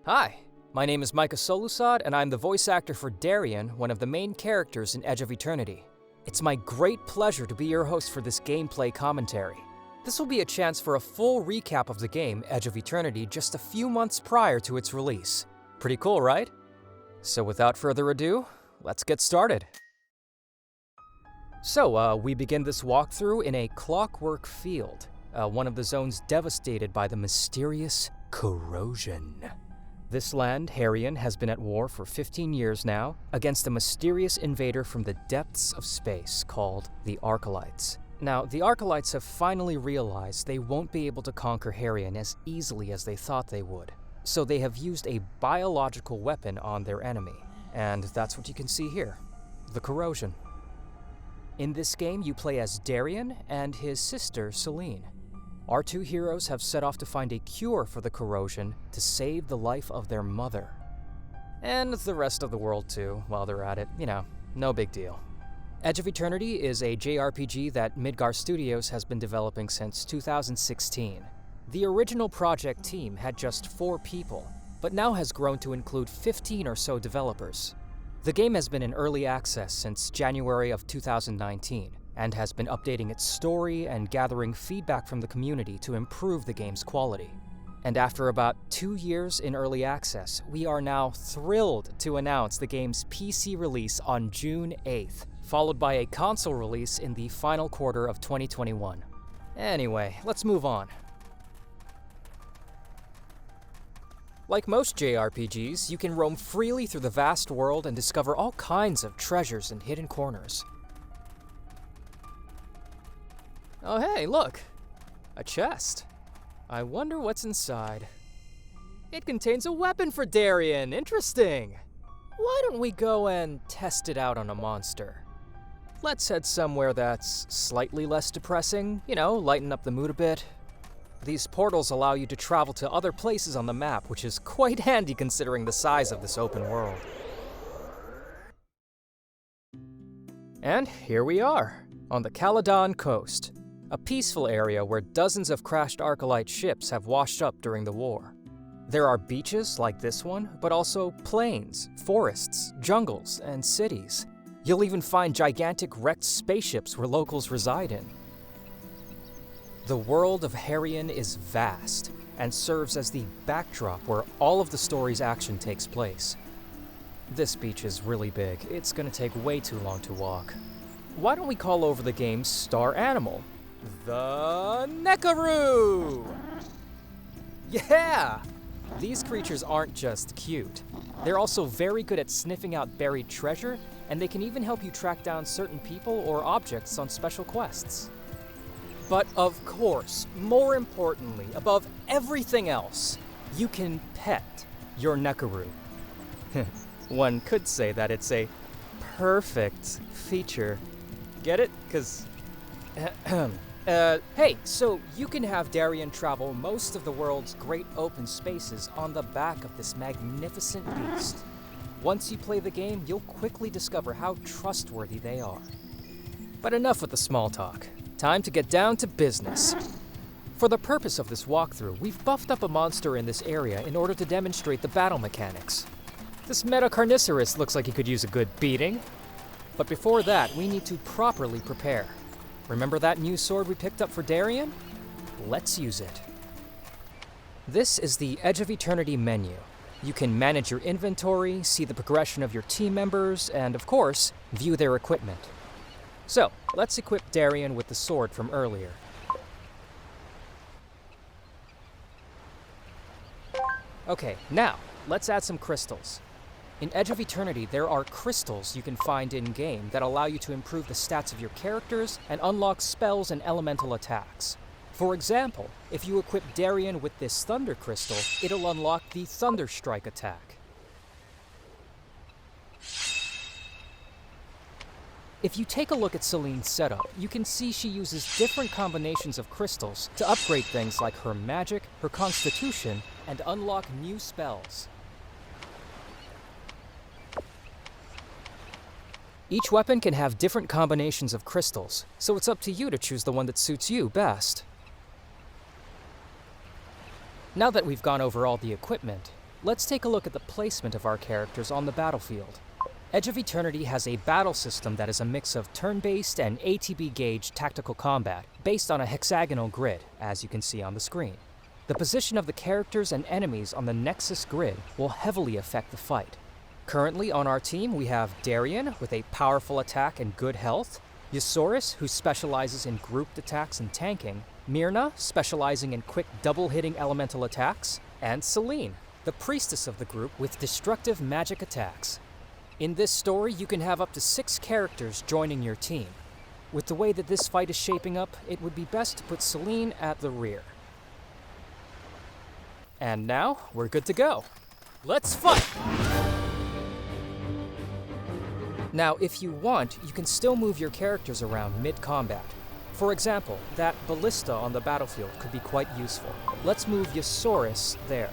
Hi, my name is Micah Solusad, and I'm the voice actor for Darian, one of the main characters in Edge of Eternity. It's my great pleasure to be your host for this gameplay commentary. This will be a chance for a full recap of the game, Edge of Eternity, just a few months prior to its release. Pretty cool, right? So without further ado, let's get started. So, we begin this walkthrough in a clockwork field, one of the zones devastated by the mysterious corrosion. This land, Harian, has been at war for 15 years now against a mysterious invader from the depths of space called the Archelites. Now, the Archelites have finally realized they won't be able to conquer Harian as easily as they thought they would. So they have used a biological weapon on their enemy, and that's what you can see here, the corrosion. In this game, you play as Darian and his sister, Celine. Our two heroes have set off to find a cure for the corrosion to save the life of their mother. And the rest of the world too, while they're at it. You know, no big deal. Edge of Eternity is a JRPG that Midgar Studios has been developing since 2016. The original project team had just 4 people, but now has grown to include 15 or so developers. The game has been in early access since January of 2019, and has been updating its story and gathering feedback from the community to improve the game's quality. And after about 2 years in early access, we are now thrilled to announce the game's PC release on June 8th, followed by a console release in the final quarter of 2021. Anyway, let's move on. Like most JRPGs, you can roam freely through the vast world and discover all kinds of treasures and hidden corners. Oh hey, look! A chest. I wonder what's inside. It contains a weapon for Darian! Interesting! Why don't we go and test it out on a monster? Let's head somewhere that's slightly less depressing, you know, lighten up the mood a bit. These portals allow you to travel to other places on the map, which is quite handy considering the size of this open world. And here we are, on the Caledon coast. A peaceful area where dozens of crashed Archelite ships have washed up during the war. There are beaches like this one, but also plains, forests, jungles, and cities. You'll even find gigantic wrecked spaceships where locals reside in. The world of Harian is vast, and serves as the backdrop where all of the story's action takes place. This beach is really big. It's gonna take way too long to walk. Why don't we call over the game's star animal? The Nekaroo! Yeah! These creatures aren't just cute. They're also very good at sniffing out buried treasure, and they can even help you track down certain people or objects on special quests. But of course, more importantly, above everything else, you can pet your Nekaroo. One could say that it's a perfect feature. Get it? 'Cause hey, so you can have Darian travel most of the world's great open spaces on the back of this magnificent beast. Once you play the game, you'll quickly discover how trustworthy they are. But enough with the small talk. Time to get down to business. For the purpose of this walkthrough, we've buffed up a monster in this area in order to demonstrate the battle mechanics. This Metacarnicerus looks like he could use a good beating. But before that, we need to properly prepare. Remember that new sword we picked up for Darian? Let's use it. This is the Edge of Eternity menu. You can manage your inventory, see the progression of your team members, and of course, view their equipment. So, let's equip Darian with the sword from earlier. Okay, now, let's add some crystals. In Edge of Eternity, there are crystals you can find in-game that allow you to improve the stats of your characters and unlock spells and elemental attacks. For example, if you equip Darian with this Thunder Crystal, it'll unlock the Thunder Strike attack. If you take a look at Celine's setup, you can see she uses different combinations of crystals to upgrade things like her magic, her constitution, and unlock new spells. Each weapon can have different combinations of crystals, so it's up to you to choose the one that suits you best. Now that we've gone over all the equipment, let's take a look at the placement of our characters on the battlefield. Edge of Eternity has a battle system that is a mix of turn-based and ATB-gauge tactical combat, based on a hexagonal grid, as you can see on the screen. The position of the characters and enemies on the Nexus grid will heavily affect the fight. Currently on our team, we have Darien with a powerful attack and good health, Ysaurus, who specializes in grouped attacks and tanking, Myrna, specializing in quick double-hitting elemental attacks, and Celine, the priestess of the group with destructive magic attacks. In this story, you can have up to 6 characters joining your team. With the way that this fight is shaping up, it would be best to put Celine at the rear. And now, we're good to go. Let's fight! Now, if you want, you can still move your characters around mid-combat. For example, that ballista on the battlefield could be quite useful. Let's move Ysaurus there.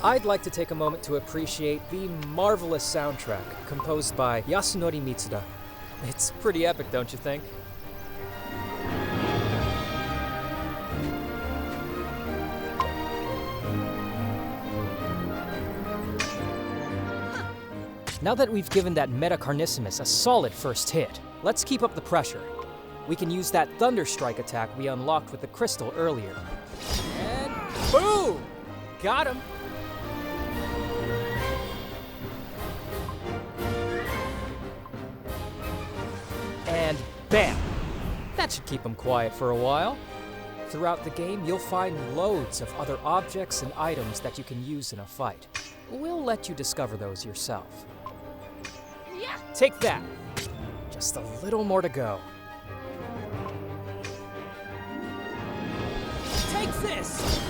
I'd like to take a moment to appreciate the marvelous soundtrack composed by Yasunori Mitsuda. It's pretty epic, don't you think? Now that we've given that Metacarnissimus a solid first hit, let's keep up the pressure. We can use that Thunderstrike attack we unlocked with the crystal earlier. And boom! Got him! And bam! That should keep him quiet for a while. Throughout the game, you'll find loads of other objects and items that you can use in a fight. We'll let you discover those yourself. Yeah. Take that! Just a little more to go. Take this!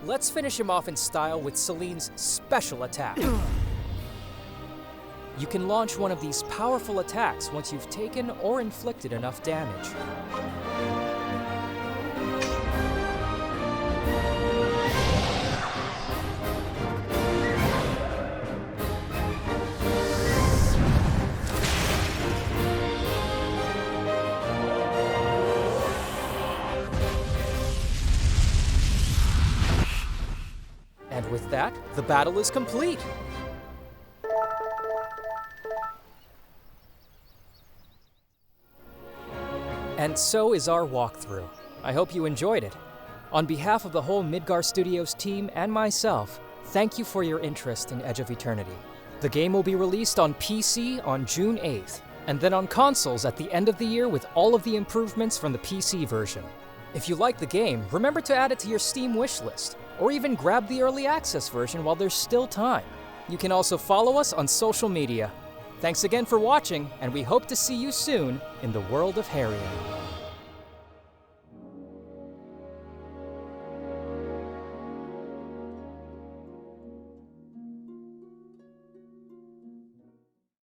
Let's finish him off in style with Celine's special attack. You can launch one of these powerful attacks once you've taken or inflicted enough damage. And with that, the battle is complete. And so is our walkthrough. I hope you enjoyed it. On behalf of the whole Midgar Studios team and myself, thank you for your interest in Edge of Eternity. The game will be released on PC on June 8th, and then on consoles at the end of the year with all of the improvements from the PC version. If you like the game, remember to add it to your Steam wishlist, or even grab the early access version while there's still time. You can also follow us on social media. Thanks again for watching, and we hope to see you soon in the world of Harrion.